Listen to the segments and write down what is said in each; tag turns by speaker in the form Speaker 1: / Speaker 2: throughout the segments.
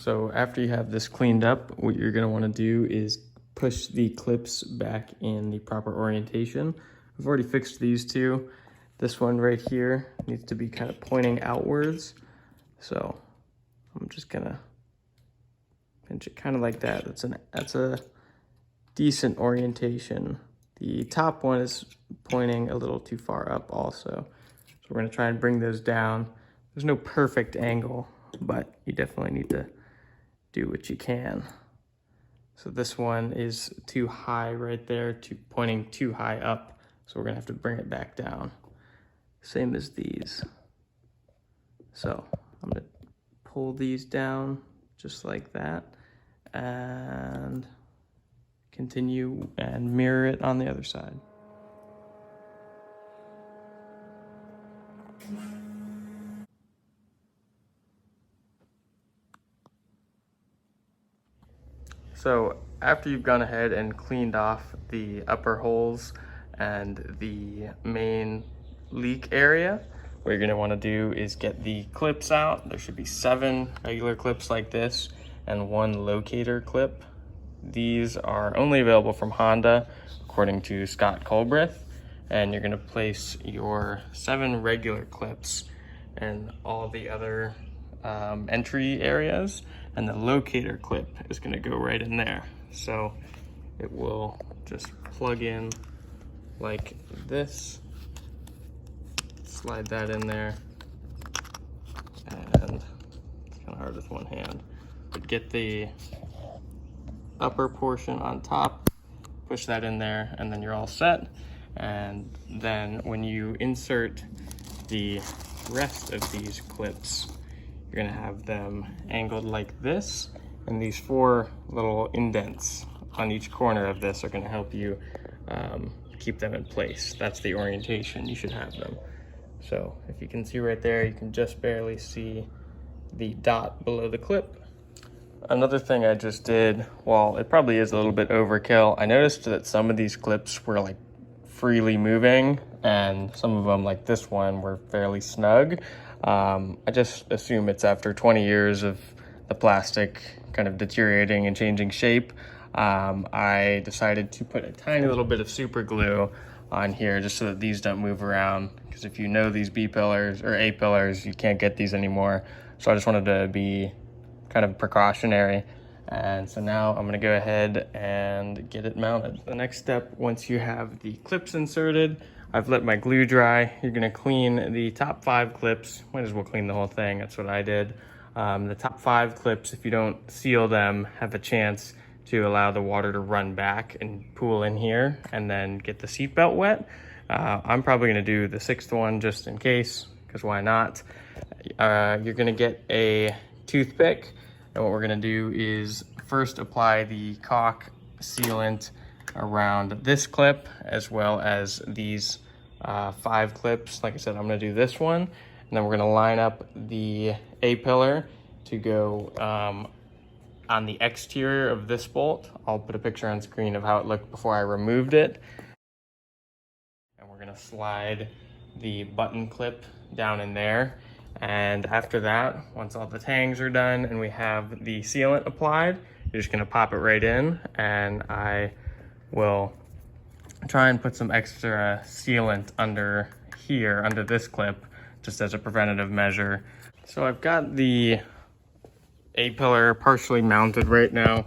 Speaker 1: So after you have this cleaned up, what you're gonna wanna do is push the clips back in the proper orientation. I've already fixed these two. This one right here needs to be kind of pointing outwards. So I'm just gonna pinch it kind of like that. That's a decent orientation. The top one is pointing a little too far up also. So we're gonna try and bring those down. There's no perfect angle, but you definitely need to do what you can. So this one is too high right there, pointing too high up. So we're gonna have to bring it back down. Same as these. So I'm gonna pull these down just like that and continue and mirror it on the other side. So after you've gone ahead and cleaned off the upper holes and the main leak area, what you're gonna wanna do is get the clips out. There should be 7 regular clips like this and 1 locator clip. These are only available from Honda, according to Scott Colbreth. And you're gonna place your 7 regular clips in all the other entry areas, and the locator clip is gonna go right in there. So it will just plug in like this, slide that in there, and it's kind of hard with one hand, but get the upper portion on top, push that in there, and then you're all set. And then when you insert the rest of these clips, you're gonna have them angled like this, and these 4 little indents on each corner of this are gonna help you keep them in place. That's the orientation you should have them. So if you can see right there, you can just barely see the dot below the clip. Another thing I just did, while it probably is a little bit overkill, I noticed that some of these clips were like freely moving, and some of them, like this one, were fairly snug. I just assume it's after 20 years of the plastic kind of deteriorating and changing shape. I decided to put a tiny little bit of super glue on here just so that these don't move around, because if you know these B pillars or A pillars, you can't get these anymore. So I just wanted to be kind of precautionary. And so now I'm gonna go ahead and get it mounted. The next step, once you have the clips inserted, I've let my glue dry. You're gonna clean the top 5 clips. Might as well clean the whole thing, that's what I did. The top 5 clips, if you don't seal them, have a chance to allow the water to run back and pool in here and then get the seatbelt wet. I'm probably gonna do the 6th one just in case, because why not? You're gonna get a toothpick, and what we're gonna do is first apply the caulk sealant around this clip as well as these 5 clips. Like I said, I'm gonna do this one, and then we're gonna line up the A pillar to go on the exterior of this bolt. I'll put a picture on screen of how it looked before I removed it. And we're gonna slide the button clip down in there. And after that, once all the tangs are done and we have the sealant applied, you're just gonna pop it right in, and I will try and put some extra sealant under here, under this clip, just as a preventative measure. So I've got the A-pillar partially mounted right now.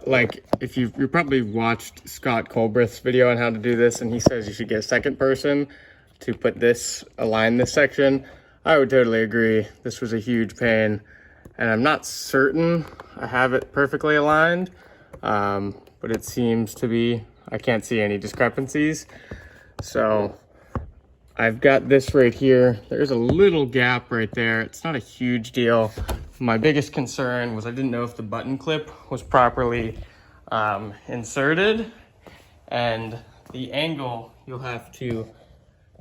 Speaker 1: Like, if you probably watched Scott Colbreth's video on how to do this, and he says you should get a second person to put this, align this section. I would totally agree. This was a huge pain, and I'm not certain I have it perfectly aligned, but it seems to be, I can't see any discrepancies. So I've got this right here. There's a little gap right there. It's not a huge deal. My biggest concern was I didn't know if the button clip was properly inserted, and the angle you'll have to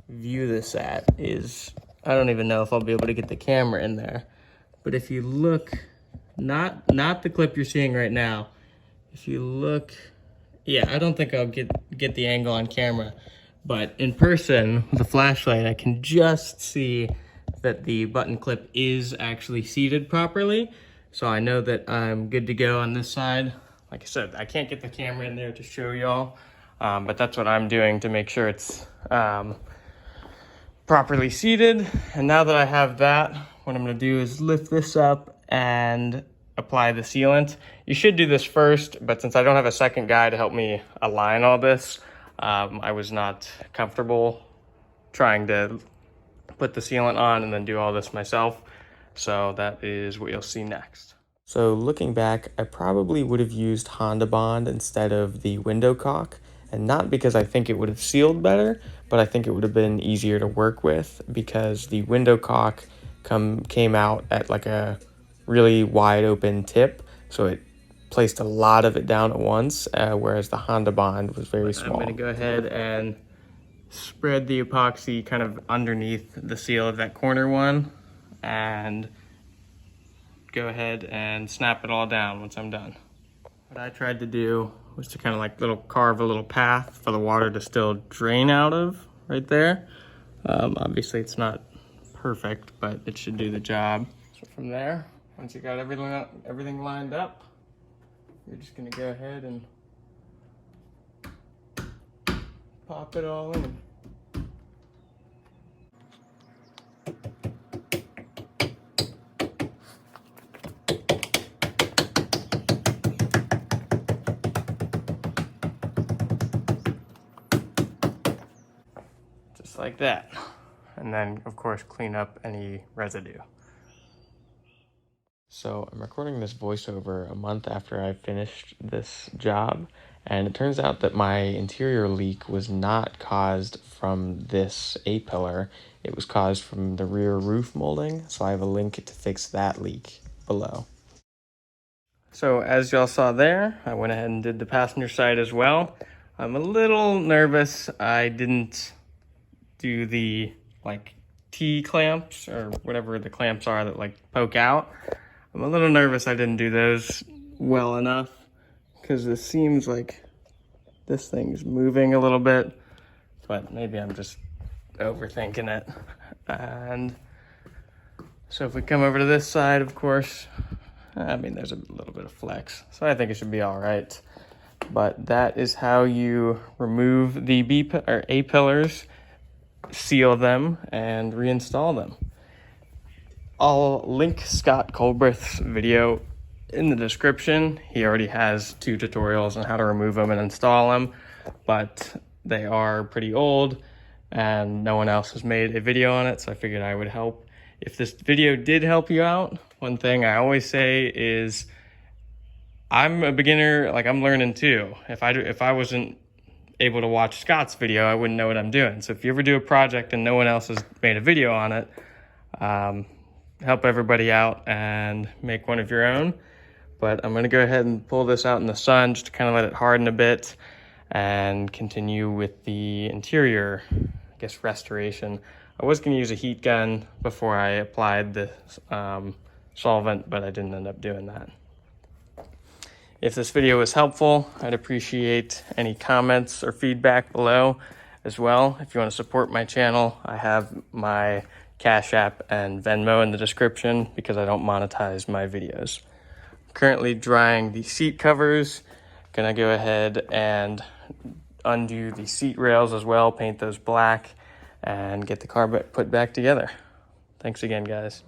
Speaker 1: view this at is, I don't even know if I'll be able to get the camera in there, but if you look, not the clip you're seeing right now, if you look, yeah, I don't think I'll get the angle on camera, but in person with a flashlight, I can just see that the button clip is actually seated properly. So I know that I'm good to go on this side. Like I said, I can't get the camera in there to show y'all, but that's what I'm doing to make sure it's properly seated. And now that I have that, what I'm gonna do is lift this up and apply the sealant. You should do this first, but since I don't have a second guy to help me align all this, I was not comfortable trying to put the sealant on and then do all this myself. So that is what you'll see next. So looking back, I probably would have used Honda Bond instead of the window caulk, and not because I think it would have sealed better, but I think it would have been easier to work with because the window caulk came out at like a really wide open tip, so it placed a lot of it down at once, whereas the Honda Bond was very small. I'm gonna go ahead and spread the epoxy kind of underneath the seal of that corner one, and go ahead and snap it all down once I'm done. What I tried to do was to kind of like carve a little path for the water to still drain out of right there. Obviously it's not perfect, but it should do the job. So from there, once you got everything lined up, you're just gonna go ahead and pop it all in. Just like that. And then of course clean up any residue. So I'm recording this voiceover a month after I finished this job, and it turns out that my interior leak was not caused from this A-pillar. It was caused from the rear roof molding, so I have a link to fix that leak below. So as y'all saw there, I went ahead and did the passenger side as well. I'm a little nervous. I didn't do the like T-clamps or whatever the clamps are that like poke out. I'm a little nervous I didn't do those well enough because this seems like this thing's moving a little bit, but maybe I'm just overthinking it. And so if we come over to this side, of course, I mean, there's a little bit of flex, so I think it should be all right. But that is how you remove the A-pillars, seal them, and reinstall them. I'll link Scott Colbreth's video in the description. He already has 2 tutorials on how to remove them and install them, but they are pretty old and no one else has made a video on it, so I figured I would help. If this video did help you out, one thing I always say is I'm a beginner, like I'm learning too. If I wasn't able to watch Scott's video, I wouldn't know what I'm doing. So if you ever do a project and no one else has made a video on it, help everybody out and make one of your own. But I'm gonna go ahead and pull this out in the sun just to kind of let it harden a bit and continue with the interior, I guess, restoration. I was gonna use a heat gun before I applied the solvent, but I didn't end up doing that. If this video was helpful, I'd appreciate any comments or feedback below as well. If you want to support my channel, I have my Cashapp and Venmo in the description because I don't monetize my videos. I'm currently drying the seat covers. Gonna go ahead and undo the seat rails as well, paint those black, and get the car put back together. Thanks again, guys.